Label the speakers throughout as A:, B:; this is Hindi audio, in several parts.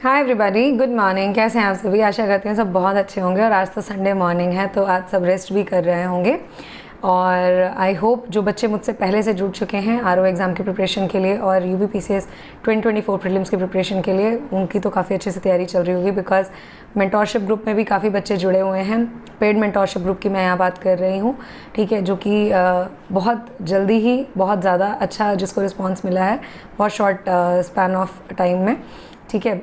A: Hi everybody, good morning. कैसे हैं आप सभी? आशा करते हैं सब बहुत अच्छे होंगे। और आज तो संडे मॉर्निंग है तो आज सब रेस्ट भी कर रहे होंगे। और आई होप जो बच्चे मुझसे पहले से जुड़ चुके हैं आरओ एग्ज़ाम की प्रिपरेशन के लिए और यूपीपीसीएस 2024 प्रीलिम्स की प्रिपरेशन के लिए, उनकी तो काफ़ी अच्छे से तैयारी चल रही होगी। बिकॉज मेंटोरशिप ग्रुप में भी काफ़ी बच्चे जुड़े हुए हैं। पेड मेंटोरशिप ग्रुप की मैं यहाँ बात कर रही हूँ, ठीक है, जो कि बहुत जल्दी ही बहुत ज़्यादा अच्छा जिसको रिस्पॉन्स मिला है बहुत शॉर्ट स्पैन ऑफ टाइम में, ठीक है।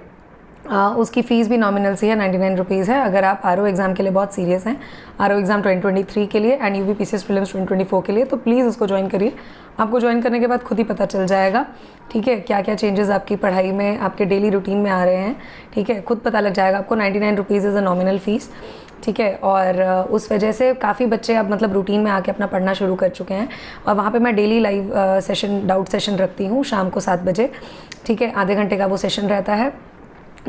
A: उसकी फ़ीस भी नॉमिनल सी है, 99 रुपीज़ है। अगर आप आरओ एग्ज़ाम के लिए बहुत सीरियस हैं, आरओ एग्ज़ाम 2023 के लिए एंड यूपीपीसीएस प्रीलिम्स 2024 के लिए, तो प्लीज़ उसको ज्वाइन करिए। आपको ज्वाइन करने के बाद खुद ही पता चल जाएगा, ठीक है, क्या क्या चेंजेस आपकी पढ़ाई में, आपके डेली रूटीन में आ रहे हैं, ठीक है। खुद पता लग जाएगा आपको। 99 rupees is a nominal fees, ठीक है। और उस वजह से काफ़ी बच्चे अब मतलब रूटीन में आके अपना पढ़ना शुरू कर चुके हैं। और वहाँ पे मैं daily live session, doubt session रखती हूँ शाम को 7 बजे, ठीक है। आधे घंटे का वो सेशन रहता है।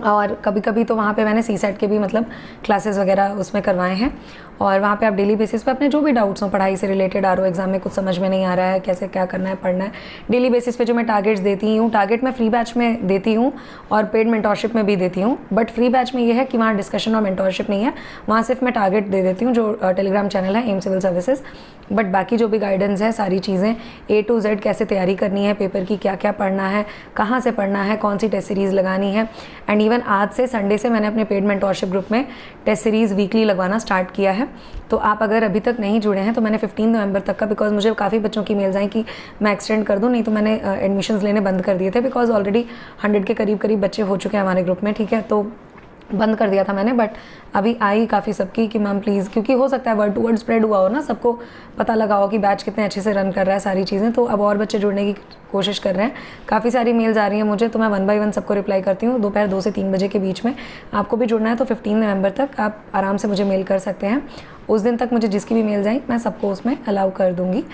A: और कभी कभी तो वहाँ पे मैंने सीसेट के भी मतलब क्लासेस वगैरह उसमें करवाए हैं। और वहाँ पे आप डेली बेसिस पे अपने जो भी डाउट्स हों पढ़ाई से रिलेटेड, आरओ एग्ज़ाम में कुछ समझ में नहीं आ रहा है, कैसे क्या करना है, पढ़ना है, डेली बेसिस पे जो मैं टारगेट्स देती हूँ, टारगेट मैं फ्री बैच में देती हूँ और पेड मेंटोरशिप में भी देती हूँ। बट फ्री बैच में ये है कि वहाँ डिस्कशन और मेंटोरशिप नहीं है, वहाँ सिर्फ मैं टारगेट दे देती हूँ जो टेलीग्राम चैनल है एम सिविल सर्विसेज। बट बाकी जो भी गाइडेंस है, सारी चीज़ें A to Z कैसे तैयारी करनी है पेपर की, क्या क्या पढ़ना है, कहाँ से पढ़ना है, कौन सी टेस्ट सीरीज़ लगानी है। एंड इवन आज से संडे से मैंने अपने पेड मेंटोरशिप ग्रुप में टेस्ट सीरीज़ वीकली लगवाना स्टार्ट किया है। तो आप अगर अभी तक नहीं जुड़े हैं तो मैंने 15 नवंबर तक का, बिकॉज मुझे काफ़ी बच्चों की मेल्स आई कि मैं एक्सटेंड कर दूं, नहीं तो मैंने एडमिशन्स लेने बंद कर दिए थे। बिकॉज ऑलरेडी 100 के करीब बच्चे हो चुके हैं हमारे ग्रुप में, ठीक है। तो बंद कर दिया था मैंने। बट अभी आई काफ़ी सबकी कि मैम प्लीज़, क्योंकि हो सकता है वर्ड टू वर्ड स्प्रेड हुआ हो ना, सबको पता लगा हो कि बैच कितने अच्छे से रन कर रहा है, सारी चीज़ें। तो अब और बच्चे जुड़ने की कोशिश कर रहे हैं। काफ़ी सारी मेल्स आ रही हैं मुझे, तो मैं 1 बाय 1 सबको रिप्लाई करती हूँ दोपहर 2 से 3 बजे के बीच में। आपको भी जुड़ना है तो 15 नवंबर तक आप आराम से मुझे मेल कर सकते हैं। उस दिन तक मुझे जिसकी भी मेल्स आई मैं सबको उसमें अलाउ कर दूँगी,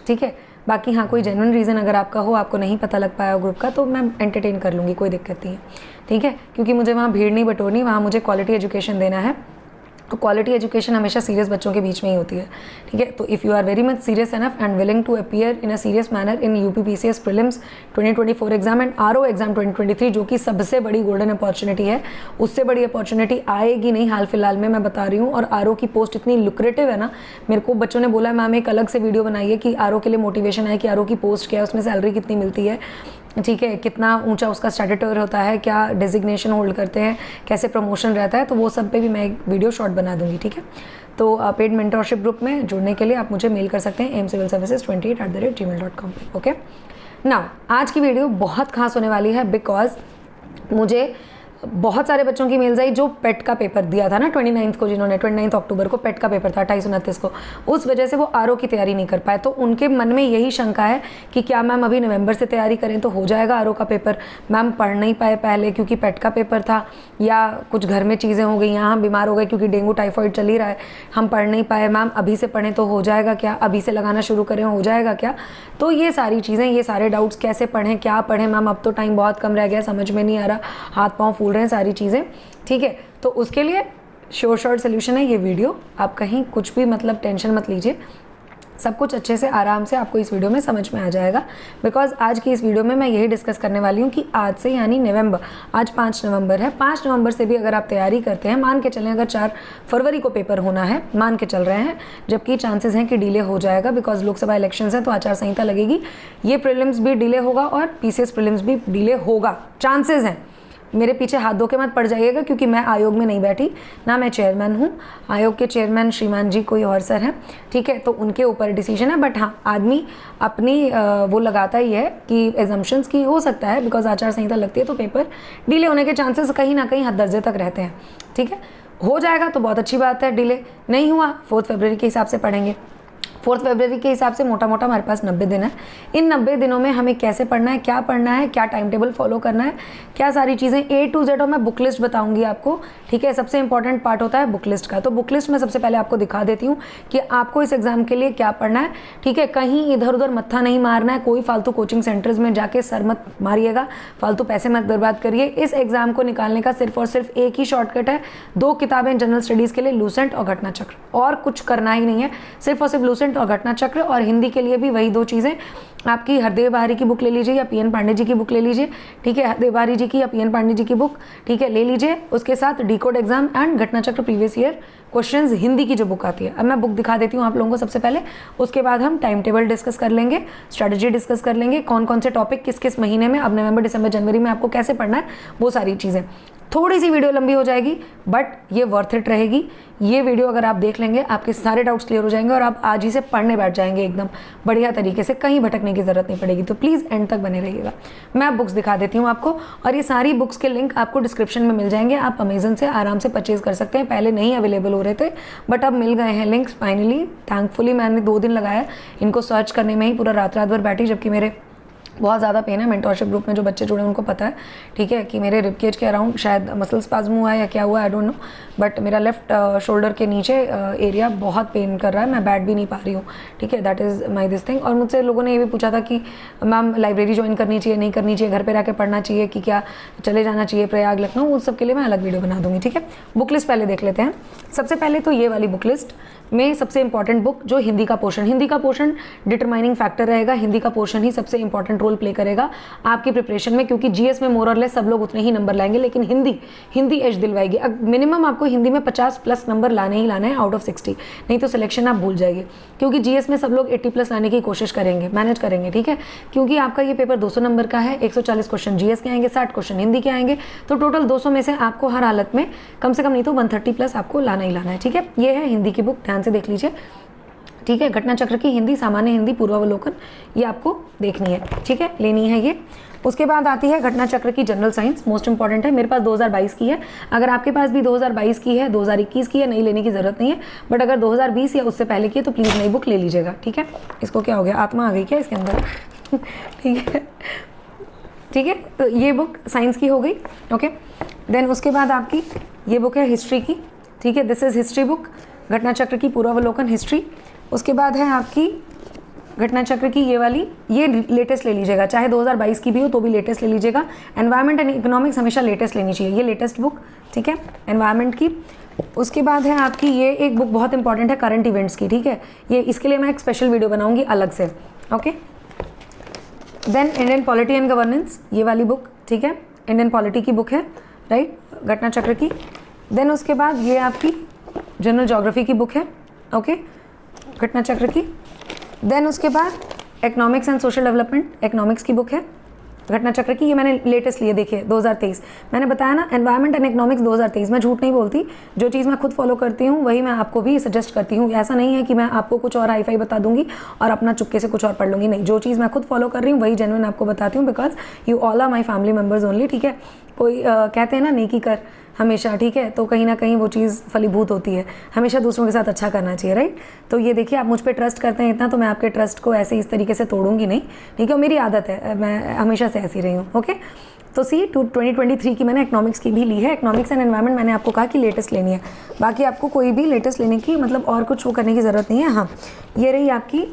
A: ठीक है। बाकी हाँ, कोई जेन्युइन रीज़न अगर आपका हो, आपको नहीं पता लग पाया ग्रुप का, तो मैं एंटरटेन कर लूँगी, कोई दिक्कत नहीं है, ठीक है। क्योंकि मुझे वहाँ भीड़ नहीं बटोरनी, वहाँ मुझे क्वालिटी एजुकेशन देना है। तो क्वालिटी एजुकेशन हमेशा सीरियस बच्चों के बीच में ही होती है, ठीक है। तो if you are very much serious enough and willing to appear in a serious manner in UPPCS prelims 2024 exam and RO exam 2023, जो कि सबसे बड़ी गोल्डन अपॉर्चुनिटी है, उससे बड़ी अपॉर्चुनिटी आएगी नहीं हाल फिलहाल में, मैं बता रही हूँ। और आरओ की पोस्ट इतनी लुक्रेटिव है ना, मेरे को बच्चों ने बोला मैम एक अलग से वीडियो बनाइए कि आरओ के लिए मोटिवेशन है कि आरओ की पोस्ट क्या है, उसमें सैलरी कितनी मिलती है, ठीक है, कितना ऊंचा उसका स्टैट्यूटरी होता है, क्या डेजिग्नेशन होल्ड करते हैं, कैसे प्रमोशन रहता है। तो वो सब पे भी मैं एक वीडियो शॉर्ट बना दूंगी, ठीक है। तो पेड मेंटोरशिप ग्रुप में जुड़ने के लिए आप मुझे मेल कर सकते हैं mcivilservices28@gmail.com पे, ओके। नाउ आज की वीडियो बहुत खास होने वाली है बिकॉज मुझे बहुत सारे बच्चों की मेल्स आई जो पेट का पेपर दिया था ना 29 को, जिन्होंने 29 अक्टूबर को पेट का पेपर था 28-29 को, उस वजह से वो आरओ की तैयारी नहीं कर पाए। तो उनके मन में यही शंका है कि क्या मैम अभी नवंबर से तैयारी करें तो हो जाएगा आरओ का पेपर, मैम पढ़ नहीं पाए पहले क्योंकि पेट का पेपर था, या कुछ घर में चीज़ें हो गई, यहाँ हम बीमार हो गए क्योंकि डेंगू टाइफाइड चल ही रहा है, हम पढ़ नहीं पाए, मैम अभी से पढ़ें तो हो जाएगा क्या, अभी से लगाना शुरू करें हो जाएगा क्या। तो ये सारी चीज़ें, ये सारे डाउट्स, कैसे पढ़ें, क्या पढ़ें मैम, अब तो टाइम बहुत कम रह गया, समझ में नहीं आ रहा, हाथ पाँव फूल रहे हैं, सारी चीज़ें, ठीक है। तो उसके लिए शॉर्ट सोल्यूशन है ये वीडियो। आप कहीं कुछ भी मतलब टेंशन मत लीजिए, सब कुछ अच्छे से आराम से आपको इस वीडियो में समझ में आ जाएगा। बिकॉज आज की इस वीडियो में मैं यही डिस्कस करने वाली हूँ कि आज से यानी नवंबर, आज 5 नवंबर है, 5 नवंबर से भी अगर आप तैयारी करते हैं, मान के चलें अगर 4 फरवरी को पेपर होना है, मान के चल रहे हैं, जबकि चांसेस हैं कि डिले हो जाएगा बिकॉज लोकसभा इलेक्शंस हैं तो आचार संहिता लगेगी, ये प्रीलिम्स भी डिले होगा और पीसीएस प्रीलिम्स भी डिले होगा, चांसेस हैं। मेरे पीछे हाथ धो के मत पड़ जाइएगा क्योंकि मैं आयोग में नहीं बैठी, ना मैं चेयरमैन हूँ, आयोग के चेयरमैन श्रीमान जी कोई और सर हैं, ठीक है। तो उनके ऊपर डिसीजन है। बट हाँ, आदमी अपनी वो लगाता ही है कि एजम्पशंस की हो सकता है, बिकॉज आचार संहिता लगती है तो पेपर डिले होने के चांसेस कहीं ना कहीं हद दर्जे तक रहते हैं, ठीक है। हो जाएगा तो बहुत अच्छी बात है, डिले नहीं हुआ 4 फरवरी के हिसाब से पढ़ेंगे। 4 फरवरी के हिसाब से मोटा मोटा हमारे पास 90 दिन है। इन 90 दिनों में हमें कैसे पढ़ना है, क्या टाइम टेबल फॉलो करना है, क्या सारी चीज़ें A to Z, और मैं बुक लिस्ट बताऊंगी आपको, ठीक है। सबसे इंपॉर्टेंट पार्ट होता है बुक लिस्ट का। तो बुक लिस्ट में सबसे पहले आपको दिखा देती हूँ कि आपको इस एग्जाम के लिए क्या पढ़ना है, ठीक है। कहीं इधर उधर मत्था नहीं मारना है, कोई फालतू कोचिंग सेंटर्स में जाके सर मत मारिएगा, फालतू पैसे मत बर्बाद करिए। इस एग्जाम को निकालने का सिर्फ और सिर्फ एक ही शॉर्टकट है, 2 किताबें जनरल स्टडीज़ के लिए, लूसेंट और घटना चक्र, और कुछ करना ही नहीं है। सिर्फ और सिर्फ लूसेंट लूसेंट और घटना चक्र, और हिंदी के लिए भी वही 2 चीज़ें, आपकी हरदेव बहारी की बुक ले लीजिए या पीएन पांडे जी की बुक ले लीजिए, ठीक है, हरदेव बहारी जी की या पीएन पांडे जी की बुक, ठीक है, ले लीजिए। उसके साथ डिकोड एग्जाम एंड घटना चक्र प्रीवियस ईयर क्वेश्चंस हिंदी की जो बुक आती है। अब मैं बुक दिखा देती हूँ आप लोगों को सबसे पहले, उसके बाद हम टाइम टेबल डिस्कस कर लेंगे, स्ट्रेटजी डिस्कस कर लेंगे, कौन कौन से टॉपिक किस किस महीने में, अब नवंबर दिसंबर जनवरी में आपको कैसे पढ़ना है, वो सारी चीज़ें। थोड़ी सी वीडियो लंबी हो जाएगी बट ये वर्थ इट रहेगी। ये वीडियो अगर आप देख लेंगे आपके सारे डाउट्स क्लियर हो जाएंगे और आप आज ही से पढ़ने बैठ जाएंगे एकदम बढ़िया तरीके से, कहीं भटकने की ज़रूरत नहीं पड़ेगी। तो प्लीज़ एंड तक बने रहिएगा। मैं बुक्स दिखा देती हूँ आपको, और ये सारी बुक्स के लिंक आपको डिस्क्रिप्शन में मिल जाएंगे। आप अमेजन से आराम से परचेज कर सकते हैं। पहले नहीं अवेलेबल हो रहे थे बट अब मिल गए हैं लिंक्स फाइनली, थैंकफुली। मैंने 2 दिन लगाया इनको सर्च करने में ही, पूरा रात भर बैठी, जबकि मेरे बहुत ज़्यादा पेन है। मेंटोरशिप ग्रुप में जो बच्चे जुड़े हैं उनको पता है, ठीक है, कि मेरे रिब केज के अराउंड शायद मसल स्पाज्म हुआ है या क्या हुआ है, आई डोंट नो, बट मेरा लेफ्ट शोल्डर के नीचे एरिया बहुत पेन कर रहा है, मैं बैठ भी नहीं पा रही हूँ, ठीक है, that is my this thing. और मुझसे लोगों ने ये भी पूछा था कि मैम लाइब्रेरी ज्वाइन करनी चाहिए, नहीं करनी चाहिए, घर पर रह के पढ़ना चाहिए, कि क्या चले जाना चाहिए प्रयाग लखनऊ, उस सब के लिए मैं अलग वीडियो बना दूँगी, ठीक है। बुक लिस्ट पहले देख लेते हैं। सबसे पहले तो ये वाली बुक लिस्ट में सबसे इंपॉर्टेंट बुक जो हिंदी का पोर्शन, हिंदी का पोर्शन डिटरमाइनिंग फैक्टर रहेगा, हिंदी का पोर्शन ही सबसे इंपॉर्टेंट रोल प्ले करेगा आपकी प्रिपरेशन में, क्योंकि जीएस में मोर और लेस सब लोग उतने ही नंबर लाएंगे, लेकिन हिंदी एज दिलवाएगी। अब मिनिमम आपको हिंदी में 50+ नंबर लाने ही लाने हैं आउट ऑफ 60, नहीं तो सिलेक्शन आप भूल जाइए, क्योंकि जीएस में सब लोग 80+ लाने की कोशिश करेंगे, मैनेज करेंगे, ठीक है, क्योंकि आपका ये पेपर 200 नंबर का है, 140 क्वेश्चन जीएस के आएंगे, 60 क्वेश्चन हिंदी के आएंगे, तो टोटल 200 में से आपको हर हालत में कम से कम नहीं तो 130+ आपको लाना ही लाना है, ठीक है। ये है हिंदी की बुक, ध्यान से देख लीजिए, ठीक है। घटना चक्र की हिंदी, सामान्य हिंदी, पूर्वावलोकन, ये आपको देखनी है, ठीक है, लेनी है ये। उसके बाद आती है घटना चक्र की जनरल साइंस, मोस्ट इंपॉर्टेंट है। मेरे पास 2022 की है, अगर आपके पास भी 2022 की है, 2021 की है, नहीं लेने की ज़रूरत नहीं है, बट अगर 2020 या उससे पहले की है तो प्लीज़ नई बुक ले लीजिएगा, ठीक है। इसको क्या हो गया, आत्मा आ गई क्या इसके अंदर ठीक है, ठीक है। तो ये बुक साइंस की हो गई, ओके। देन उसके बाद आपकी ये बुक है हिस्ट्री की, ठीक है, दिस इज़ हिस्ट्री बुक, घटना चक्र की पूर्वावलोकन हिस्ट्री। उसके बाद है आपकी घटना चक्र की ये वाली, ये लेटेस्ट ले लीजिएगा, चाहे 2022 की भी हो तो भी लेटेस्ट ले लीजिएगा। एनवायरनमेंट एंड इकोनॉमिक्स हमेशा लेटेस्ट लेनी चाहिए, ये लेटेस्ट बुक, ठीक है, एनवायरनमेंट की। उसके बाद है आपकी ये एक बुक बहुत इंपॉर्टेंट है करंट इवेंट्स की, ठीक है, ये इसके लिए मैं एक स्पेशल वीडियो बनाऊंगी अलग से, okay. Then Indian polity and governance, ये वाली बुक, ठीक है, इंडियन पॉलिटी की बुक है, राइट, घटना चक्र की। देन उसके बाद ये आपकी जनरल ज्योग्राफी की बुक है, ओके, घटना चक्र की। देन उसके बाद economics and social development, economics की बुक है, घटना चक्र की, ये मैंने लेटेस्ट लिए, देखिए 2023, मैंने बताया ना एनवायरनमेंट एंड इकोनॉमिक्स 2023, मैं झूठ नहीं बोलती, जो चीज़ मैं खुद फॉलो करती हूँ वही मैं आपको भी सजेस्ट करती हूँ। ऐसा नहीं है कि मैं आपको कुछ और हाई-फाई बता दूंगी और अपना चुपके से कुछ और पढ़ लूँगी, नहीं, जो चीज़ मैं खुद फॉलो कर रही हूँ वही जेन्युइन आपको बताती हूँ, because you all are my family members only, ठीक है। कोई कहते हैं ना नेकी कर हमेशा, ठीक है, तो कहीं ना कहीं वो चीज़ फलीभूत होती है, हमेशा दूसरों के साथ अच्छा करना चाहिए, राइट। तो ये देखिए आप मुझ पे ट्रस्ट करते हैं इतना, तो मैं आपके ट्रस्ट को ऐसे इस तरीके से तोड़ूंगी नहीं, ठीक है, मेरी आदत है, मैं हमेशा से ऐसी रही हूँ, ओके। तो सी 2023 की मैंने इकोनॉमिक्स की भी ली है, इकोनॉमिक्स एंड एनवायरनमेंट मैंने आपको कहा कि लेटेस्ट लेनी है, बाकी आपको कोई भी लेटेस्ट लेने की मतलब और कुछ वो करने की ज़रूरत नहीं है। हाँ, ये रही आपकी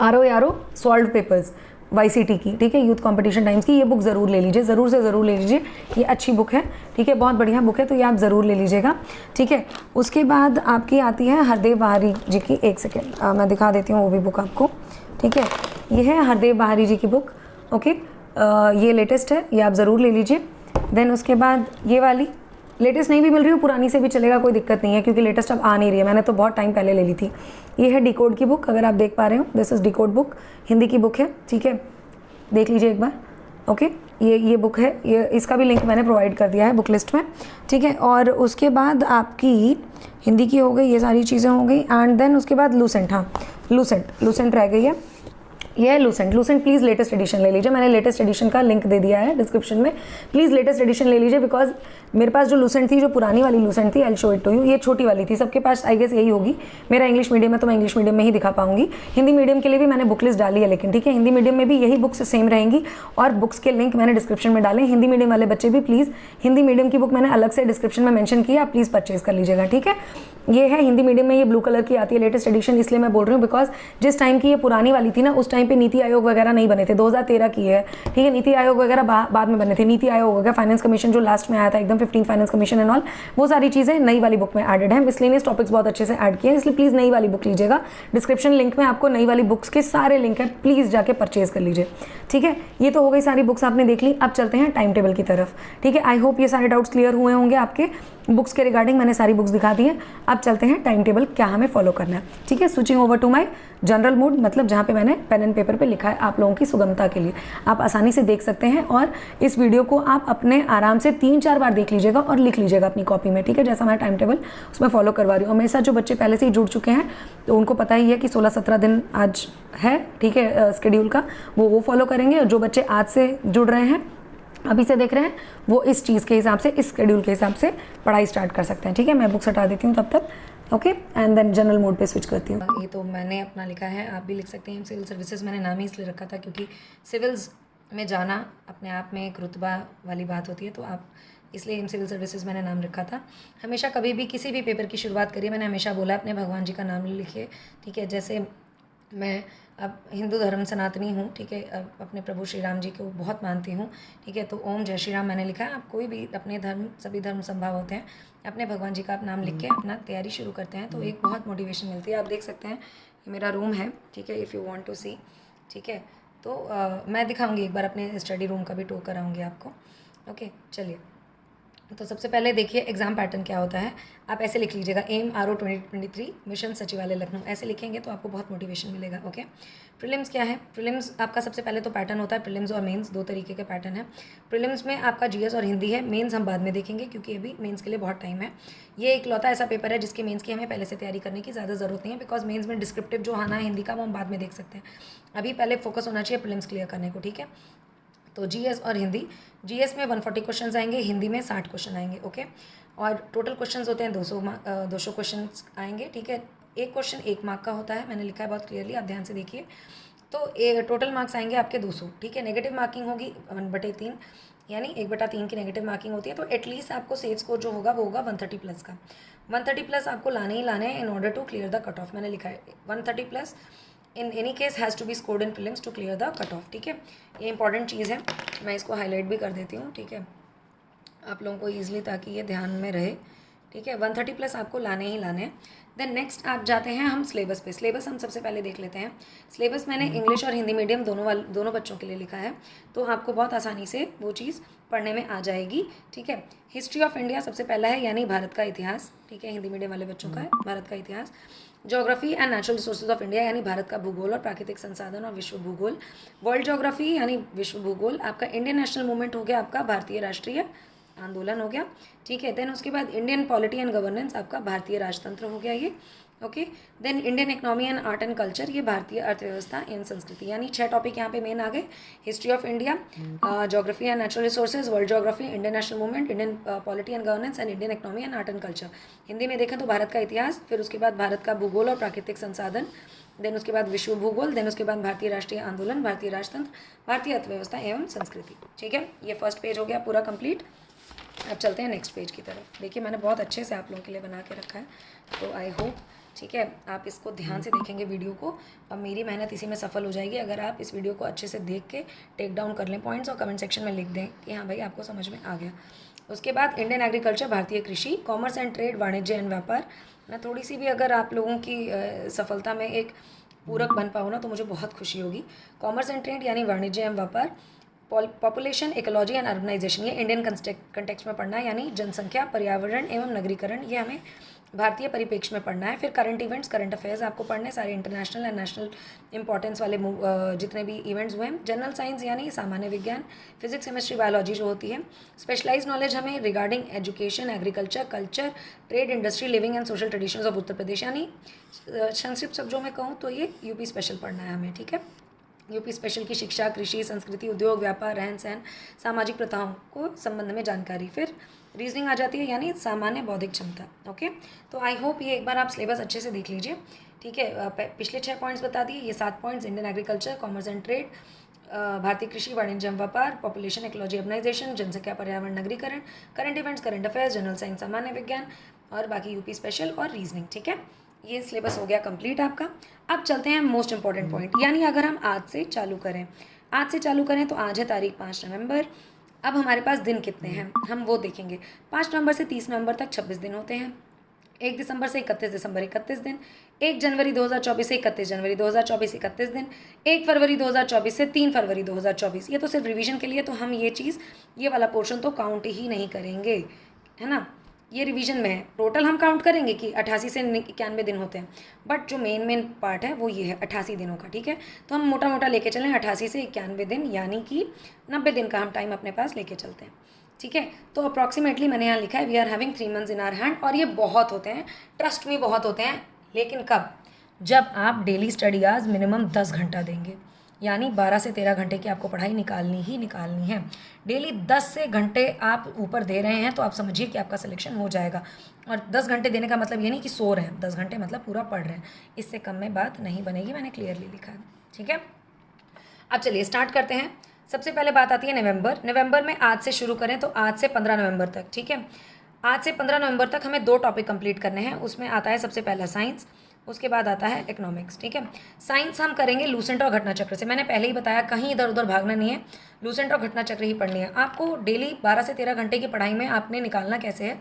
A: RO सॉल्व पेपर्स YCT की, ठीक है, यूथ कंपटीशन टाइम्स की, ये बुक ज़रूर ले लीजिए, ज़रूर से ज़रूर ले लीजिए, ये अच्छी बुक है, ठीक है, बहुत बढ़िया बुक है, तो ये आप ज़रूर ले लीजिएगा, ठीक है। उसके बाद आपकी आती है हरदेव बहारी जी की, एक सेकेंड मैं दिखा देती हूँ वो भी बुक आपको, ठीक है, ये है हरदेव बहारी जी की बुक, ओके, ये लेटेस्ट है, ये आप ज़रूर ले लीजिए। देन उसके बाद ये वाली लेटेस्ट नहीं भी मिल रही हो, पुरानी से भी चलेगा, कोई दिक्कत नहीं है, क्योंकि लेटेस्ट अब आ नहीं रही है, मैंने तो बहुत टाइम पहले ले ली थी। ये है डिकोड की बुक, अगर आप देख पा रहे हो, this is decode book, Hindi की बुक है, ठीक है, देख लीजिए एक बार, ओके। ये बुक है, ये इसका भी लिंक मैंने प्रोवाइड कर दिया है बुक लिस्ट में, ठीक है। और उसके बाद आपकी हिंदी की हो गई, ये सारी चीज़ें हो गई, एंड देन उसके बाद लूसेंट, हाँ लूसेंट रह गई है, ये है लूसेंट प्लीज़ लेटेस्ट एडिशन ले लीजिए, मैंने लेटेस्ट एडिशन का लिंक दे दिया है डिस्क्रिप्शन में, प्लीज़ लेटेस्ट एडिशन ले लीजिए, बिकॉज मेरे पास जो लूसेंट थी, जो पुरानी वाली लूसेंट थी, I show it to you, ये छोटी वाली थी, सबके पास आई गेस यही होगी, मेरा इंग्लिश मीडियम है तो मैं इंग्लिश मीडियम में ही दिखा पाऊंगी, हिंदी मीडियम के लिए भी मैंने बुक लिस्ट डाली है, लेकिन ठीक है, हिंदी मीडियम में भी यही बुक्स सेम रहेंगी और बुक्स के लिंक मैंने डिस्क्रिप्शन में डाले, हिंदी मीडियम वाले बच्चे भी प्लीज़, हिंदी मीडियम की बुक मैंने अलग से डिस्क्रिप्शन में मेंशन किया, आप प्लीज़ परचेज कर लीजिएगा, ठीक है। ये है हिंदी मीडियम में, ये ब्लू कलर की आती है लेटेस्ट एडिशन, इसलिए मैं बोल रही हूँ बिकॉज जिस टाइम की ये पुरानी वाली थी ना, उस टाइम टाइम पे नीति आयोग वगैरह नहीं बने थे, 2013 की है, ठीक है। नीति आयोग वगैरह बाद में बने थे। नीति आयोग हो गया, फाइनेंस कमीशन जो लास्ट में आया था एकदम, 15 फाइनेंस कमीशन एंड ऑल, वो सारी चीज़ें नई वाली बुक में एडेड है। मिसलेनियस टॉपिक्स बहुत अच्छे से ऐड किए हैं, इसलिए प्लीज़ नई वाली बुक लीजिएगा। डिस्क्रिप्शन लिंक में आपको नई वाली बुक्स के सारे लिंक है, प्लीज़ जाके परचेज कर लीजिए, ठीक है। ये तो हो गई सारी बुक्स आपने देख ली। अब चलते हैं टाइम टेबल की तरफ, ठीक है। आई होप ये सारे डाउट्स क्लियर हुए होंगे आपके बुक्स के रिगार्डिंग। मैंने सारी बुक्स दिखा दी हैं। अब चलते हैं टाइम टेबल क्या हमें फॉलो करना है, ठीक है। Switching over to my general mode, मतलब जहाँ पे मैंने पेन एंड पेपर पे लिखा है आप लोगों की सुगमता के लिए, आप आसानी से देख सकते हैं। और इस वीडियो को आप अपने आराम से 3-4 बार देख लीजिएगा और लिख लीजिएगा अपनी कॉपी में, ठीक है। जैसा मैं टाइम टेबल उसमें फॉलो करवा रही हूँ। और मेरे साथ जो बच्चे पहले से ही जुड़ चुके हैं तो उनको पता ही है कि 16-17 दिन आज है, ठीक है, शेड्यूल का, वो फॉलो करेंगे। और जो बच्चे आज से जुड़ रहे हैं, अभी से देख रहे हैं, वो इस चीज़ के हिसाब से, इस शेड्यूल के हिसाब से पढ़ाई स्टार्ट कर सकते हैं, ठीक है। मैं बुक्स हटा देती हूँ तब तक, okay, and then general mode पे स्विच करती हूँ। ये तो मैंने अपना लिखा है, आप भी लिख सकते हैं। सिविल सर्विसेज मैंने नाम ही इसलिए रखा था क्योंकि सिविल्स में जाना अपने आप में एक रुतबा वाली बात होती है, तो आप इसलिए सिविल सर्विसेज मैंने नाम रखा था। हमेशा कभी भी किसी भी पेपर की शुरुआत करिए, मैंने हमेशा बोला अपने भगवान जी का नाम लिखिए, ठीक है। जैसे मैं अब हिंदू धर्म सनातनी हूँ, ठीक है, अब अपने प्रभु श्री राम जी को बहुत मानती हूँ, ठीक है। तो ओम जय श्री राम मैंने लिखा है। आप कोई भी अपने धर्म, सभी धर्म संभाव होते हैं, अपने भगवान जी का आप नाम लिख के अपना तैयारी शुरू करते हैं तो एक बहुत मोटिवेशन मिलती है। आप देख सकते हैं ये मेरा रूम है, ठीक है, इफ़ यू वांट टू सी, ठीक है। तो मैं दिखाऊंगी एक बार अपने स्टडी रूम का भी टूर कराऊंगी आपको, ओके। चलिए, तो सबसे पहले देखिए एग्जाम पैटर्न क्या होता है। आप ऐसे लिख लीजिएगा, एम RO 2023 मिशन सचिवालय लखनऊ, ऐसे लिखेंगे तो आपको बहुत मोटिवेशन मिलेगा, ओके। प्रीलिम्स क्या है? प्रीलिम्स आपका सबसे पहले तो पैटर्न होता है प्रीलिम्स और मेंस, 2 तरीके के पैटर्न है। प्रीलिम्स में आपका GS और हिंदी है, मेंस हम बाद में देखेंगे क्योंकि अभी मेंस के लिए बहुत टाइम है। ये इकलौता ऐसा पेपर है जिसके मेंस की हमें पहले से तैयारी करने की ज़्यादा ज़रूरत नहीं है, बिकॉज मेंस में डिस्क्रिप्टिव जो आना है हिंदी का वो हम बाद में देख सकते हैं। अभी पहले फोकस होना चाहिए प्रीलिम्स क्लियर करने को, ठीक है। तो GS और हिंदी, GS में 140 क्वेश्चन आएंगे, हिंदी में 60 क्वेश्चन आएंगे, ओके। और टोटल क्वेश्चन होते हैं 200 क्वेश्चन आएंगे, ठीक है। एक क्वेश्चन 1 मार्क का होता है, मैंने लिखा है बहुत क्लियरली, आप ध्यान से देखिए। तो टोटल मार्क्स आएंगे आपके 200, ठीक है। नेगेटिव मार्किंग होगी 1/3, यानी 1/3 की नेगेटिव मार्किंग होती है। तो एटलीस्ट आपको सेफ स्कोर जो होगा वो होगा 130 प्लस का। 130 प्लस आपको लाने ही लाने हैं in order to clear the cut off. मैंने लिखा है 130 plus in any case has to be scored in prelims to clear the cut off, ठीक है। ये इंपॉर्टेंट चीज़ है, मैं इसको हाईलाइट भी कर देती हूँ, ठीक है, आप लोगों को ईजिली, ताकि ये ध्यान में रहे, ठीक है। 130 प्लस आपको लाने ही लाने हैं। देन नेक्स्ट आप जाते हैं हम सिलेबस पे। सिलेबस हम सबसे पहले देख लेते हैं। सिलेबस मैंने इंग्लिश और हिंदी मीडियम दोनों बच्चों के लिए लिखा है, तो आपको बहुत आसानी से वो चीज़ पढ़ने में आ जाएगी, ठीक है। हिस्ट्री ऑफ इंडिया सबसे पहला है, यानी भारत का इतिहास, ठीक है, हिंदी मीडियम वाले बच्चों का है भारत का इतिहास। Geography and natural resources of India, यानी भारत का भूगोल और प्राकृतिक संसाधन और विश्व भूगोल। वर्ल्ड ज्योग्राफी यानी विश्व भूगोल। आपका इंडियन नेशनल मूवमेंट हो गया, आपका भारतीय राष्ट्रीय आंदोलन हो गया, ठीक है। देन उसके बाद इंडियन पॉलिटी एंड गवर्नेंस, आपका भारतीय राजतंत्र हो गया ये, okay. Then Indian economy and art and culture, ये भारतीय अर्थव्यवस्था एवं संस्कृति, यानी 6 टॉपिक यहाँ पे मेन आ गए। History of India, geography and natural resources, world geography, Indian national movement, Indian polity and governance and Indian economy and art and culture. Hindi में देखें तो भारत का इतिहास, फिर उसके बाद भारत का भूगोल और प्राकृतिक संसाधन, देन उसके बाद विश्व भूगोल, देन उसके बाद भारतीय राष्ट्रीय आंदोलन, भारतीय राजतंत्र, भारतीय अर्थव्यवस्था एवं संस्कृति, ठीक है। ये फर्स्ट पेज हो गया पूरा कंप्लीट। अब चलते हैं नेक्स्ट पेज की तरफ। देखिए मैंने बहुत अच्छे से आप लोगों के लिए बना के रखा है, तो आई होप, ठीक है, आप इसको ध्यान से देखेंगे वीडियो को, और मेरी मेहनत इसी में सफल हो जाएगी अगर आप इस वीडियो को अच्छे से देख के टेक डाउन कर लें पॉइंट्स और कमेंट सेक्शन में लिख दें कि हाँ भाई आपको समझ में आ गया। उसके बाद इंडियन एग्रीकल्चर, भारतीय कृषि, कॉमर्स एंड ट्रेड, वाणिज्य एंड व्यापार। मैं थोड़ी सी भी अगर आप लोगों की सफलता में एक पूरक बन पाऊँ ना तो मुझे बहुत खुशी होगी। कॉमर्स एंड ट्रेड यानी वाणिज्य एवं व्यापार। पॉपुलेशन, इकोलॉजी एंड अर्बनाइजेशन, ये इंडियन कंटेक्स्ट में पढ़ना है, यानी जनसंख्या, पर्यावरण एवं नगरीकरण, ये हमें भारतीय परिप्रेक्ष्य में पढ़ना है। फिर करंट इवेंट्स, करंट अफेयर्स आपको पढ़ने, सारे इंटरनेशनल एंड नेशनल इंपॉर्टेंस वाले जितने भी इवेंट्स हुए हैं। जनरल साइंस यानी सामान्य विज्ञान, फिजिक्स, केमिस्ट्री, बायोलॉजी जो होती है। स्पेशलाइज नॉलेज हमें regarding education, agriculture, culture, trade, industry, living and social traditions of Uttar Pradesh, यानी संक्षिप्त शब्दों में कहूँ तो ये यूपी स्पेशल पढ़ना है हमें, ठीक है। यूपी स्पेशल की शिक्षा, कृषि, संस्कृति, उद्योग, व्यापार, रहन सहन, सामाजिक प्रथाओं को संबंध में जानकारी। फिर रीजनिंग आ जाती है, यानी सामान्य बौद्धिक क्षमता, ओके। तो आई होप ये एक बार आप सिलेबस अच्छे से देख लीजिए, ठीक है। पिछले 6 पॉइंट्स बता दिए, ये 7 points Indian agriculture, commerce and trade, भारतीय कृषि, वाणिज्य एवं व्यापार, पॉपुलेशन, इकोलॉजी, अर्बनाइजेशन, जनसंख्या, पर्यावरण, नगरीकरण, current events, current affairs, general science, सामान्य विज्ञान, और बाकी यूपी स्पेशल और रीजनिंग, ठीक है। ये सिलेबस हो गया कंप्लीट आपका। अब चलते हैं मोस्ट इंपॉर्टेंट पॉइंट, यानी अगर हम आज से चालू करें तो आज है तारीख 5 नवंबर। अब हमारे पास दिन कितने हैं हम वो देखेंगे। 5 नवंबर से 30 नवंबर तक 26 दिन होते हैं। 1 दिसंबर से 31 दिसंबर 31 दिन। 1 जनवरी 2024 से 31 जनवरी 2024 31 दिन। 1 फरवरी 2024 से 3 फरवरी 2024। ये तो सिर्फ रिवीजन के लिए, तो हम ये वाला पोर्शन तो काउंट ही नहीं करेंगे, है ना। ये रिवीजन में है। टोटल हम काउंट करेंगे कि 88 से 91 दिन होते हैं, बट जो मेन पार्ट है वो ये है 88 दिनों का, ठीक है। तो हम मोटा मोटा लेके चलें 88 से 91 दिन, यानी कि 90 दिन का हम टाइम अपने पास लेके चलते हैं, ठीक है। तो अप्रॉक्सीमेटली मैंने यहाँ लिखा है we are having 3 months in our hand. और ये बहुत होते हैं, ट्रस्ट में बहुत होते हैं, लेकिन कब? जब आप डेली स्टडी आवर्स मिनिमम 10 घंटा देंगे, यानी 12 से 13 घंटे की आपको पढ़ाई निकालनी है। डेली 10 से घंटे आप ऊपर दे रहे हैं तो आप समझिए कि आपका सिलेक्शन हो जाएगा। और 10 घंटे देने का मतलब ये नहीं कि सो रहे हैं, 10 घंटे मतलब पूरा पढ़ रहे हैं। इससे कम में बात नहीं बनेगी, मैंने क्लियरली लिखा है, ठीक है। अब चलिए स्टार्ट करते हैं। सबसे पहले बात आती है नवंबर में आज से शुरू करें तो आज से 15 नवंबर तक, ठीक है। आज से 15 नवंबर तक हमें 2 टॉपिक कंप्लीट करने हैं। उसमें आता है सबसे पहला साइंस, उसके बाद आता है इकोनॉमिक्स, ठीक है। साइंस हम करेंगे लूसेंट और घटना चक्र से। मैंने पहले ही बताया कहीं इधर उधर भागना नहीं है, लूसेंट और घटना चक्र ही पढ़नी है आपको। डेली 12 से 13 घंटे की पढ़ाई में आपने निकालना कैसे है,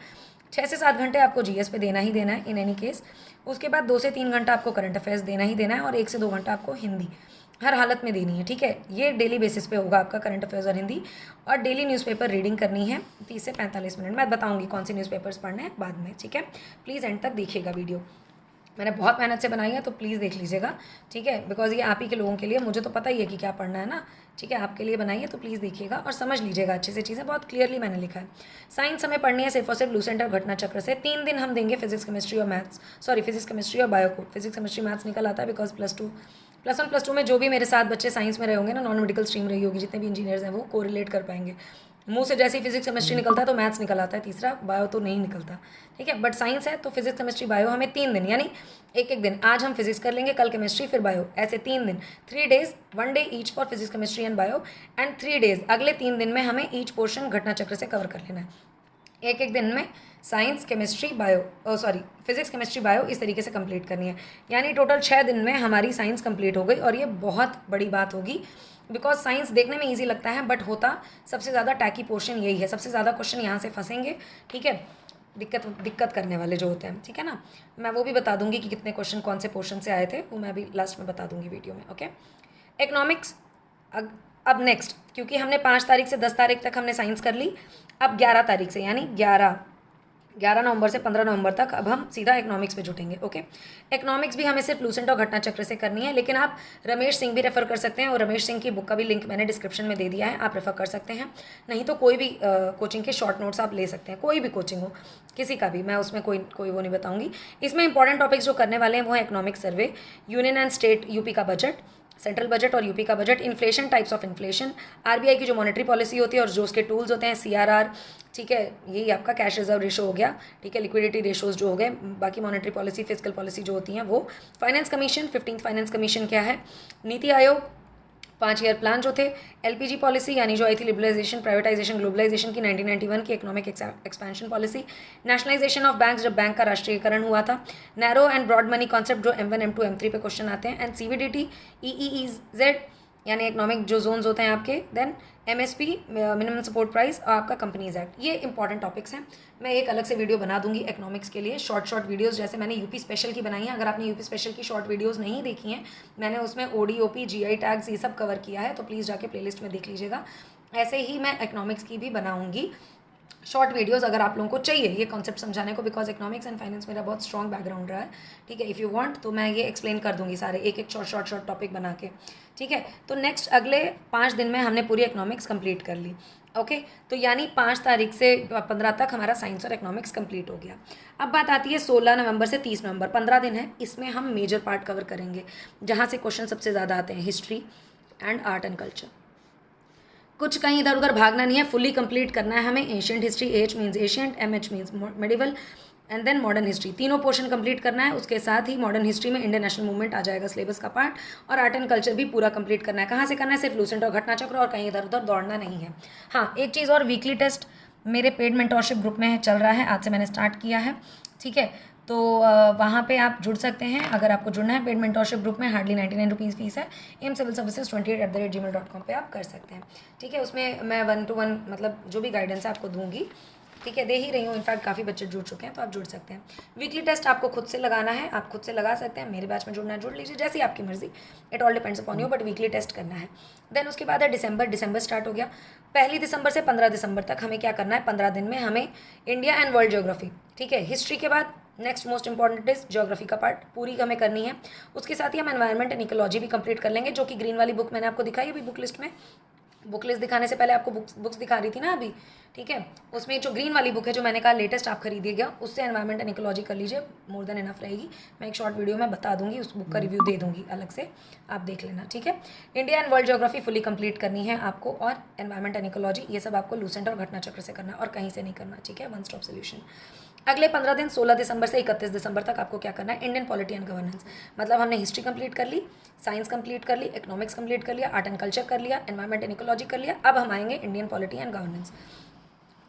A: 6 से 7 घंटे आपको जीएस पे देना ही देना है इन एनी केस। उसके बाद 2 से 3 घंटा आपको करंट अफेयर्स देना ही देना है, और 1 से 2 घंटा आपको हिंदी हर हालत में देनी है, ठीक है। ये डेली बेसिस पे होगा आपका करंट अफेयर्स और हिंदी। और डेली न्यूज़पेपर रीडिंग करनी है 30 से 45 मिनट। मैं बताऊंगी कौन से न्यूज़पेपर्स पढ़ने हैं बाद में, ठीक है। प्लीज़ एंड तक देखिएगा वीडियो, मैंने बहुत मेहनत से बनाई है, तो प्लीज़ देख लीजिएगा, ठीक है। बिकॉज ये आप ही के लोगों के लिए, मुझे तो पता ही है कि क्या पढ़ना है ना, ठीक है। आपके लिए बनाई है तो प्लीज़ देखिएगा और समझ लीजिएगा अच्छे से चीज़ें, बहुत क्लियरली मैंने लिखा है। साइंस हमें पढ़नी है सिर्फ और सिर्फ लूसेंट और घटना चक्र से। 3 दिन हम देंगे फिजिक्स केमिस्ट्री और बायो को। फिजिक्स केमिस्ट्री मैथ्स निकल आता है बिकॉज प्लस 1 प्लस 2 में जो भी मेरे साथ बच्चे साइंस में रहे होंगे ना, नॉन मेडिकल स्ट्रीम रही होगी, जितने भी इंजीनियर्स हैं वो कोरिलेट कर पाएंगे। मुंह से जैसे ही फिजिक्स केमिस्ट्री निकलता है तो मैथ्स निकल आता है, तीसरा बायो तो नहीं निकलता, ठीक है। बट साइंस है तो फिजिक्स केमिस्ट्री बायो हमें 3 दिन, यानी एक दिन, आज हम फिजिक्स कर लेंगे, कल केमिस्ट्री, फिर बायो, ऐसे 3 दिन, 3 days, 1 day each for physics chemistry and bio, and 3 days अगले 3 दिन में हमें ईच पोर्शन घटना चक्र से कवर कर लेना है। एक दिन में science chemistry bio physics chemistry bio इस तरीके से कंप्लीट करनी है, यानी टोटल 6 दिन में हमारी साइंस कंप्लीट हो गई। और ये बहुत बड़ी बात होगी बिकॉज साइंस देखने में ईजी लगता है, बट होता सबसे ज़्यादा टैकी पोर्शन यही है। सबसे ज़्यादा क्वेश्चन यहाँ से फंसेंगे, ठीक है, दिक्कत करने वाले जो होते हैं, ठीक है ना। मैं वो भी बता दूंगी कि कितने क्वेश्चन कौन से पोर्शन से आए थे, वो मैं अभी लास्ट में बता दूंगी वीडियो में, ओके। इकोनॉमिक्स अब नेक्स्ट, क्योंकि हमने 5 तारीख से 10 तारीख तक हमने साइंस कर ली, अब 11 तारीख से यानी 11 नवंबर से 15 नवंबर तक अब हम सीधा इकोनॉमिक्स पे जुटेंगे, ओके। इकोनॉमिक्स भी हमें सिर्फ लूसेंट और घटना चक्र से करनी है, लेकिन आप रमेश सिंह भी रेफर कर सकते हैं, और रमेश सिंह की बुक का भी लिंक मैंने डिस्क्रिप्शन में दे दिया है, आप रेफर कर सकते हैं। नहीं तो कोई भी कोचिंग के शॉर्ट नोट्स आप ले सकते हैं, कोई भी कोचिंग हो, किसी का भी, मैं उसमें कोई वो नहीं बताऊंगी। इसमें इंपॉर्टेंट टॉपिक्स जो करने वाले हैं वो है economic survey, union and state UP का बजट, सेंट्रल बजट और यूपी का budget, inflation, types of inflation, RBI की जो मॉनेटरी पॉलिसी होती है और जो उसके टूल्स होते हैं, सीआरआर, ठीक है, यही आपका कैश रिजर्व रेशो हो गया, ठीक है, लिक्विडिटी रेशोज जो हो गए, बाकी मॉनेटरी पॉलिसी, फिजिकल पॉलिसी जो होती हैं वो, finance commission, 15th finance commission क्या है, नीति आयोग, 5 ईयर प्लान जो थे, एलपीजी पॉलिसी यानी जो आई थी लिबरलाइजेशन, प्राइवेटाइजेशन, ग्लोबलाइजेशन की 1991 की economic expansion policy, nationalisation of banks जब बैंक का राष्ट्रीयकरण हुआ था, narrow and broad money concept जो M1 M2 M3 पे क्वेश्चन आते हैं, एंड सीवीडीटी, EEZ यानी इकोनॉमिक जो जोन्स होते हैं आपके, then MSP minimum support price, और आपका कंपनीज एक्ट। ये इंपॉर्टेंट टॉपिक्स हैं, मैं एक अलग से वीडियो बना दूंगी इकोनॉमिक्स के लिए, शॉर्ट वीडियोस, जैसे मैंने यूपी स्पेशल की बनाई है। अगर आपने यूपी स्पेशल की शॉर्ट वीडियोस नहीं देखी हैं, मैंने उसमें ODOP GI टैग्स ये सब कवर किया है, तो प्लीज़ जाके प्लेलिस्ट में देख लीजिएगा। ऐसे ही मैं इकोनॉमिक्स की भी बनाऊंगी शॉर्ट वीडियोस अगर आप लोगों को चाहिए ये कॉन्सेप्ट समझाने को, बिकॉज इकोनॉमिक्स एंड फाइनेंस मेरा बहुत स्ट्रॉन्ग बैकग्राउंड रहा है, ठीक है। इफ़ यू वांट तो मैं ये एक्सप्लेन कर दूंगी सारे एक शॉर्ट टॉपिक बना के, ठीक है। तो नेक्स्ट अगले 5 दिन में हमने पूरी इकोनॉमिक्स कंप्लीट कर ली, ओके। तो यानी 5 तारीख से 15 तक हमारा साइंस और इकोनॉमिक्स कंप्लीट हो गया। अब बात आती है 16 नवंबर से 30 नवंबर, 15 दिन है, इसमें हम मेजर पार्ट कवर करेंगे, जहाँ से क्वेश्चन सबसे ज़्यादा आते हैं, history and art and culture. कुछ कहीं इधर उधर भागना नहीं है, फुली कंप्लीट करना है हमें। Ancient history, H means ancient, MH means medieval, and then modern history, तीनों पोर्शन कंप्लीट करना है। उसके साथ ही मॉडर्न हिस्ट्री में इंडियन नेशनल मूवमेंट आ जाएगा सिलेबस का पार्ट, और आर्ट एंड कल्चर भी पूरा कंप्लीट करना है। कहाँ से करना है? सिर्फ लूसेंट और घटना चक्र, और कहीं इधर उधर दौड़ना नहीं है। हाँ, एक चीज़ और, वीकली टेस्ट मेरे पेड मेंटोरशिप ग्रुप में चल रहा है, आज से मैंने स्टार्ट किया है, ठीक है। तो वहाँ पे आप जुड़ सकते हैं अगर आपको जुड़ना है। पेड मेंटोरशिप ग्रुप में हार्डली 99 रुपीज़ फीस है। aimcivilservices28@gmail.com पे आप कर सकते हैं, ठीक है। उसमें मैं 1 to 1 मतलब जो भी गाइडेंस है आपको दूंगी, ठीक है, दे ही रही हूँ। इनफैक्ट काफ़ी बच्चे जुड़ चुके हैं, तो आप जुड़ सकते हैं। वीकली टेस्ट आपको खुद से लगाना है, आप खुद से लगा सकते हैं। मेरे बैच में जुड़ना है जुड़ लीजिए, जैसी आपकी मर्जी, it all depends upon you, but weekly test करना है। देन उसके बाद है दिसंबर स्टार्ट हो गया। 1 दिसंबर से 15 दिसंबर तक हमें क्या करना है, 15 दिन में हमें इंडिया एंड वर्ल्ड ज्योग्राफी, ठीक है, हिस्ट्री के बाद next most important is geography का पार्ट पूरी हमें करनी है। उसके साथ ही हम एनवायरमेंट एंड इकोलॉजी भी कंप्लीट कर लेंगे, जो कि ग्रीन वाली बुक मैंने आपको दिखाई अभी बुक लिस्ट में। बुक लिस्ट दिखाने से पहले आपको बुक्स दिखा रही थी ना अभी, ठीक है। उसमें जो ग्रीन वाली बुक है जो मैंने कहा लेटेस्ट आप खरीदिएगा, उससे एनवायरमेंट एंड इकोलॉजी कर लीजिए, मोर देन इनफ रहेगी। मैं एक शॉर्ट वीडियो में बता दूंगी, उस बुक का रिव्यू दे दूंगी अलग से, आप देख लेना, ठीक है। India and world geography fully complete करनी है आपको, और एनवायरमेंट एंड इकोलॉजी ये सब आपको लूसेंट और घटना चक्र से करना और कहीं से नहीं करना, ठीक है। One stop solution. अगले 15 दिन 16 दिसंबर से 31 दिसंबर तक आपको क्या करना है, इंडियन पॉलिटी एंड गवर्नेंस। मतलब हमने हिस्ट्री कंप्लीट कर ली, साइंस कंप्लीट कर ली, इकोनॉमिक्स कंप्लीट कर लिया, आर्ट एंड कल्चर कर लिया, एनवायरमेंट एंड इकोलॉजी कर लिया। अब हम आएंगे इंडियन पॉलिटी एंड गवर्नेंस।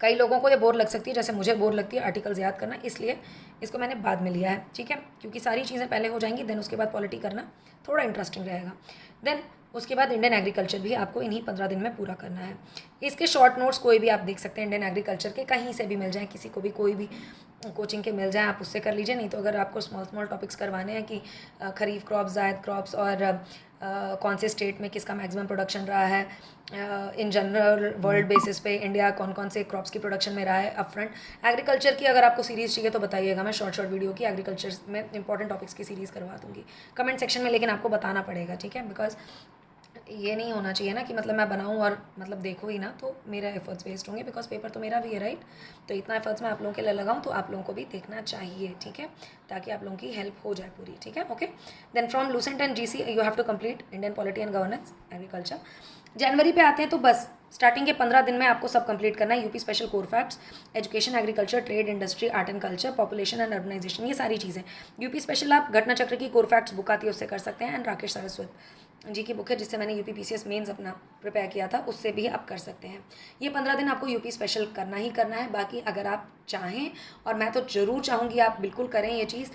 A: कई लोगों को ये बोर लग सकती है, जैसे मुझे बोर लगती है आर्टिकल्स याद करना, इसलिए इसको मैंने बाद में लिया है, ठीक है, क्योंकि सारी चीज़ें पहले हो जाएंगी, देन उसके बाद पॉलिटी करना थोड़ा इंटरेस्टिंग रहेगा। देन उसके बाद इंडियन एग्रीकल्चर भी आपको इन्हीं 15 दिन में पूरा करना है। इसके शॉर्ट नोट्स कोई भी आप देख सकते हैं इंडियन एग्रीकल्चर के, कहीं से भी मिल जाए, किसी को भी कोई भी कोचिंग के मिल जाए, आप उससे कर लीजिए। नहीं तो अगर आपको स्मॉल टॉपिक्स करवाने हैं कि खरीफ क्रॉप्स, जायद क्रॉप्स और कौन से स्टेट में किसका मैक्सिमम प्रोडक्शन रहा है, इन जनरल वर्ल्ड बेसिस पे इंडिया कौन कौन से क्रॉप्स की प्रोडक्शन में रहा है अप फ्रंट। एग्रीकल्चर की अगर आपको सीरीज़ चाहिए तो बताइएगा, मैं शॉर्ट वीडियो की एग्रीकल्चर में इंपॉर्टेंट टॉपिक्स की सीरीज़ करवा दूँगी कमेंट सेक्शन में, लेकिन आपको बताना पड़ेगा, ठीक है। बिकॉज ये नहीं होना चाहिए ना कि मतलब मैं बनाऊँ और मतलब देखो ही ना, तो मेरा एफर्ट्स वेस्ट होंगे, बिकॉज पेपर तो मेरा भी है, राइट। तो इतना एफर्ट्स मैं आप लोगों के लिए लगाऊँ तो आप लोगों को भी देखना चाहिए, ठीक है, ताकि आप लोगों की हेल्प हो जाए पूरी, ठीक है, okay. Then from Lucent and GC you have to complete Indian polity and governance agriculture. जनवरी पे आते हैं तो बस स्टार्टिंग के 15 दिन में आपको सब कंप्लीट करना है। UP special core facts, education, agriculture, trade, industry, art and culture, population and urbanisation, ये सारी चीज़ें। यूपी स्पेशल आप घटना चक्र की कोर फैक्ट्स बुक आती है उससे कर सकते हैं, एंड राकेश सरस्वत जी की बुक है जिससे मैंने यूपी पीसीएस मेंस अपना प्रिपेयर किया था, उससे भी आप कर सकते हैं। ये 15 दिन आपको यूपी स्पेशल करना ही करना है। बाकी अगर आप चाहें, और मैं तो ज़रूर चाहूँगी आप बिल्कुल करें ये चीज़,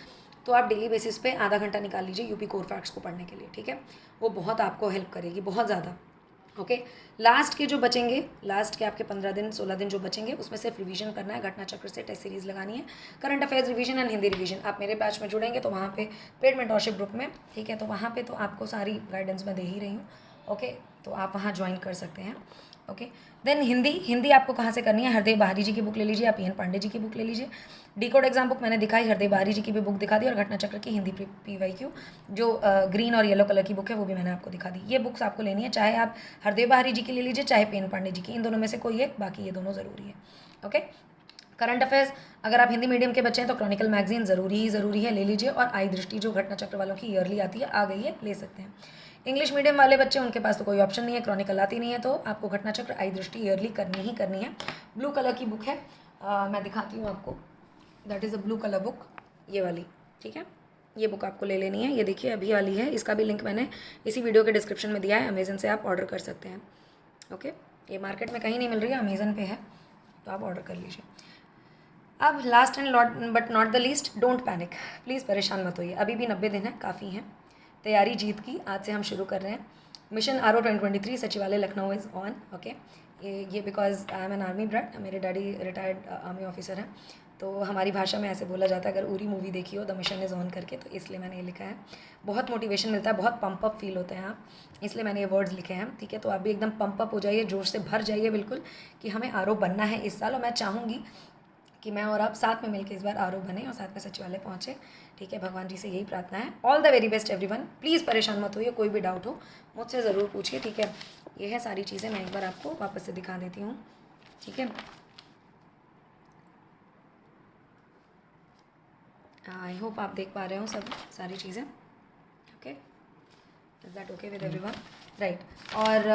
A: तो आप डेली बेसिस पे आधा घंटा निकाल लीजिए यूपी कोर फैक्ट्स को पढ़ने के लिए, ठीक है। वो बहुत आपको हेल्प करेगी, बहुत ज़्यादा, ओके। लास्ट के जो बचेंगे, लास्ट के आपके 15 दिन 16 दिन जो बचेंगे, उसमें सिर्फ रिवीजन करना है, घटना चक्र से टेस्ट सीरीज़ लगानी है, current affairs revision and Hindi revision. आप मेरे बैच में जुड़ेंगे तो वहाँ पे पेड मेंटोरशिप ग्रुप में, ठीक है, तो वहाँ पे तो आपको सारी गाइडेंस मैं दे ही रही हूँ, ओके, तो आप वहाँ ज्वाइन कर सकते हैं, ओके। देन हिंदी आपको कहाँ से करनी है, हरदेव बहारी जी की बुक ले लीजिए, आप पीएन पांडे जी की बुक ले लीजिए। डिकोड एग्जाम बुक मैंने दिखाई, हरदेव बहारी जी की भी बुक दिखा दी, और घटना चक्र की हिंदी PYQ जो ग्रीन और येलो कलर की बुक है वो भी मैंने आपको दिखा दी। ये बुक्स आपको लेनी है, चाहे आप हरदेव बहारी जी की ले लीजिए, चाहे पीएन पांडे जी की, इन दोनों में से कोई एक, बाकी ये दोनों ज़रूरी है, ओके। करंट अफेयर्स अगर आप हिंदी मीडियम के बच्चे हैं तो क्रॉनिकल मैगजीन ज़रूरी है, ले लीजिए। और आई दृष्टि जो घटना चक्र वालों की ईयरली आती है, आ गई है, ले सकते हैं। इंग्लिश मीडियम वाले बच्चे, उनके पास तो कोई ऑप्शन नहीं है, क्रॉनिकल आती नहीं है, तो आपको घटना चक्र आई दृष्टि ईयरली करनी ही करनी है। ब्लू कलर की बुक है, मैं दिखाती हूँ आपको, that is a blue colour book, ये वाली, ठीक है। ये बुक आपको ले लेनी है, ये देखिए अभी वाली है, इसका भी लिंक मैंने इसी वीडियो के डिस्क्रिप्शन में दिया है, अमेजन से आप ऑर्डर कर सकते हैं, ओके। ये मार्केट में कहीं नहीं मिल रही है, अमेजन पे है, तो आप ऑर्डर कर लीजिए। अब last and but not the least, don't panic, please परेशान मत होइए, अभी भी 90 दिन है, काफ़ी हैं। तैयारी जीत की, आज से हम शुरू कर रहे हैं। मिशन RO 2023 सचिवालय लखनऊ इज़ ऑन, ओके। ये because I am an army broad, मेरे डैडी रिटायर्ड आर्मी ऑफिसर हैं, तो हमारी भाषा में ऐसे बोला जाता है, अगर उरी मूवी देखी हो द मिशन इज़ ऑन करके, तो इसलिए मैंने ये लिखा है। बहुत मोटिवेशन मिलता है, बहुत पंप अप फील होते हैं आप, इसलिए मैंने ये वर्ड्स लिखे हैं, ठीक है। तो आप भी एकदम पंप अप हो जाइए, जोश से भर जाइए बिल्कुल, कि हमें RO बनना है इस साल, और मैं चाहूँगी कि मैं और आप साथ में मिलकर इस बार RO बने और साथ में सचिवालय पहुँचे, ठीक है। भगवान जी से यही प्रार्थना है। All the very best everyone, please परेशान मत होइए, कोई भी डाउट हो मुझसे ज़रूर पूछिए, ठीक है। ये है सारी चीज़ें, मैं एक बार आपको वापस से दिखा देती हूँ, ठीक है। आई होप आप देख पा रहे हो सब सारी चीज़ें, okay. Is that okay with everyone? Right. और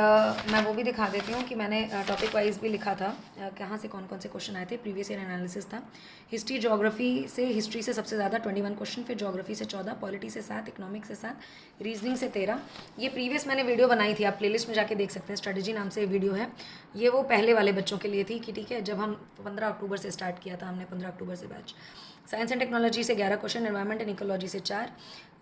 A: मैं वो भी दिखा देती हूँ कि मैंने टॉपिक वाइज भी लिखा था कहाँ से कौन कौन से क्वेश्चन आए थे। प्रीवियस ईयर एनालिसिस था। हिस्ट्री ज्योग्राफी से सबसे ज़्यादा 21 क्वेश्चन, फिर ज्योग्राफी से 14, पॉलिटी से 7, इकोनॉमिक्स से 7, रीजनिंग से 13। ये प्रीवियस मैंने वीडियो बनाई थी, आप प्लेलिस्ट में जाके देख सकते हैं, स्ट्रेटजी नाम से वीडियो है। ये वो पहले वाले बच्चों के लिए थी कि ठीक है, जब हम 15 अक्टूबर से स्टार्ट किया था हमने, 15 अक्टूबर से बैच। साइंस एंड टेक्नोलॉजी से 11 क्वेश्चन, एनवायरमेंट एंड इकोलॉजी से 4,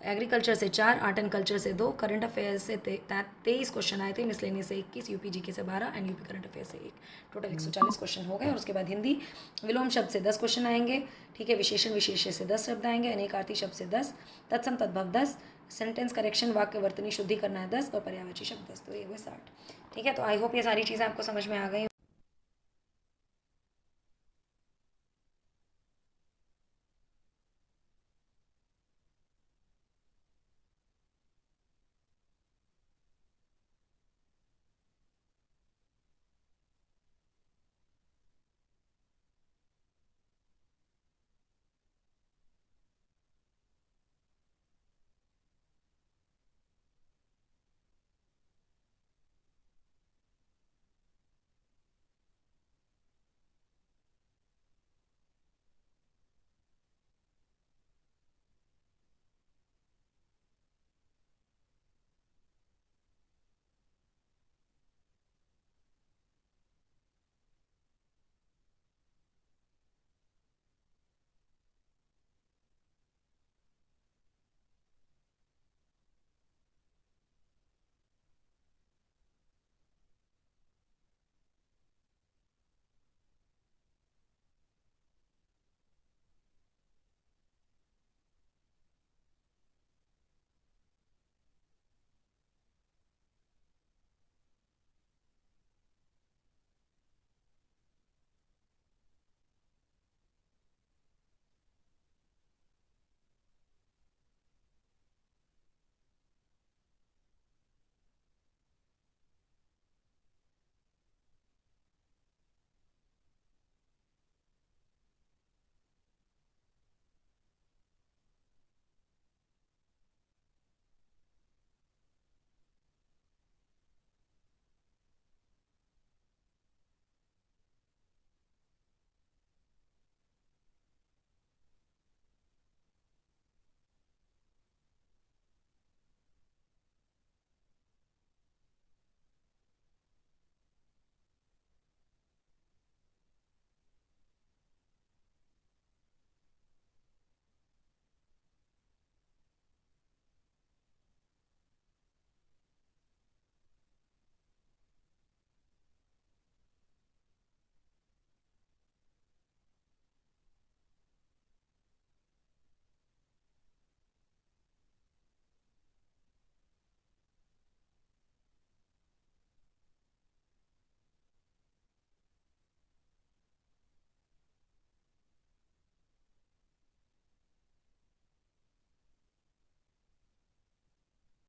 A: एग्रीकल्चर से 4, आर्ट एंड कल्चर से 2, करंट अफेयर्स से 23 क्वेश्चन आए थे, मिसलेनियस से 21, यूपी जीके से 12 एंड यूपी करंट अफेयर से 1। टोटल 140 क्वेश्चन हो गए। और उसके बाद हिंदी विलोम शब्द से 10 क्वेश्चन आएंगे, ठीक है। विशेषण विशेष्य से 10 शब्द आएंगे, अनेकार्थी शब्द से 10, तत्सम तद्भव 10, सेंटेंस करेक्शन वाक्य वर्तनी शुद्धि करना है 10, और पर्यायवाची शब्द 10। तो ये हुए 60, ठीक है। तो आई होप ये सारी चीज़ें आपको समझ में आ गई।